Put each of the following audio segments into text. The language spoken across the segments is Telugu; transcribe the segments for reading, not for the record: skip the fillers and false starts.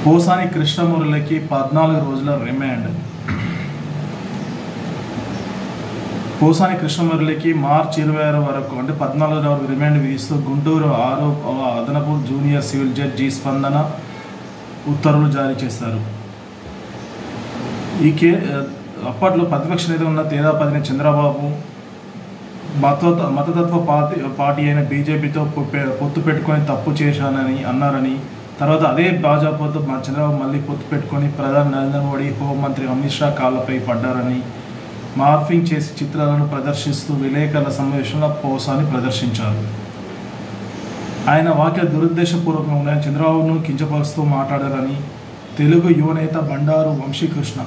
పోసాని కృష్ణమురళికి 14 రోజుల రిమాండ్. పోసాని కృష్ణమురళికి మార్చి 26 వరకు అంటే 14 వరకు రిమాండ్ విధిస్తూ గుంటూరు 6వ అదనపు జూనియర్ సివిల్ జడ్జి జి స్పందన ఉత్తర్వులు జారీ చేశారు. అప్పట్లో ప్రతిపక్ష నేత ఉన్న తేదాపతిని చంద్రబాబు మతతత్వ పార్టీ అయిన బీజేపీతో పొత్తు పెట్టుకొని తప్పు చేశానని అన్నారని, తర్వాత అదే భాజపాతో చంద్రబాబు మళ్ళీ పొత్తు పెట్టుకొని ప్రధాని నరేంద్ర మోడీ, హోంమంత్రి అమిత్ షా కాళ్ళపై పడ్డారని మార్ఫింగ్ చేసి చిత్రాలను ప్రదర్శిస్తూ విలేకరుల సమావేశంలో పోసాని ప్రదర్శించారు. ఆయన వ్యాఖ్యలు దురుద్దేశపూర్వకంగా ఉన్నాయని, చంద్రబాబును కించపరుస్తూ మాట్లాడారని తెలుగు యువనేత బండారు వంశీకృష్ణ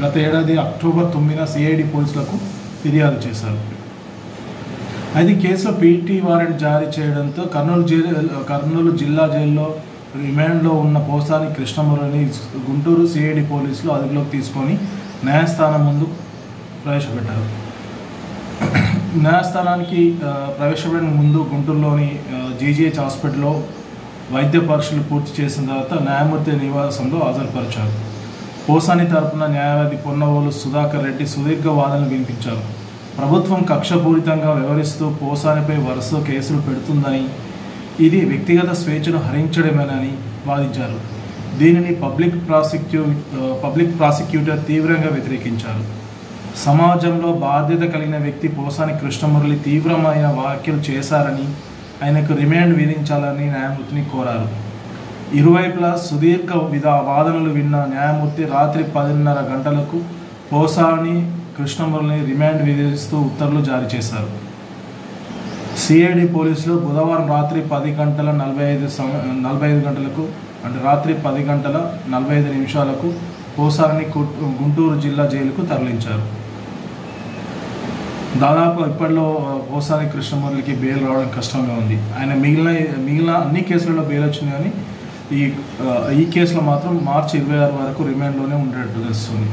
గత ఏడాది అక్టోబర్ 9న సిఐడి పోలీసులకు ఫిర్యాదు చేశారు. అయితే కేసులో పీటీ వారెంట్ జారీ చేయడంతో కర్నూలు జిల్లా జైల్లో రిమాండ్లో ఉన్న పోసాని కృష్ణమురళిని గుంటూరు సిఐడి పోలీసులు అదుపులోకి తీసుకొని న్యాయస్థానం ముందు ప్రవేశపెట్టారు. న్యాయస్థానానికి ప్రవేశపెట్టిన ముందు గుంటూరులోని జీజీహెచ్ హాస్పిటల్లో వైద్య పరీక్షలు పూర్తి చేసిన తర్వాత న్యాయమూర్తి నివాసంలో హాజరుపరిచారు. పోసాని తరపున న్యాయవాది పొన్నవోలు సుధాకర్ రెడ్డి సుదీర్ఘ వాదనలు వినిపించారు. ప్రభుత్వం కక్షపూరితంగా వ్యవహరిస్తూ పోసానిపై వరుస కేసులు పెడుతుందని, ఇది వ్యక్తిగత స్వేచ్ఛను హరించడమేనని వాదించారు. దీనిని పబ్లిక్ ప్రాసిక్యూటర్ తీవ్రంగా వ్యతిరేకించారు. సమాజంలో బాధ్యత కలిగిన వ్యక్తి పోసాని కృష్ణమురళి తీవ్రమైన వ్యాఖ్యలు చేశారని, ఆయనకు రిమాండ్ విధించాలని న్యాయమూర్తిని కోరారు. ఇరువైపులా సుదీర్ఘ వాదనలు విన్న న్యాయమూర్తి రాత్రి 10:30 గంటలకు పోసాని కృష్ణమురళిని రిమాండ్ విధిస్తూ ఉత్తర్వులు జారీ చేశారు. సిఐడి పోలీసులు బుధవారం రాత్రి 10:45 గంటలకు అంటే రాత్రి 10:45 పోసాని గుంటూరు జిల్లా జైలుకు తరలించారు. దాదాపు ఇప్పట్లో పోసాని కృష్ణమురళికి బెయిల్ రావడం కష్టంగా ఉంది. ఆయన మిగిలిన అన్ని కేసులలో బెయిల్ వచ్చింది, కానీ ఈ కేసులో మాత్రం మార్చి 26 వరకు రిమాండ్లోనే ఉండేట్టు తెలుస్తుంది.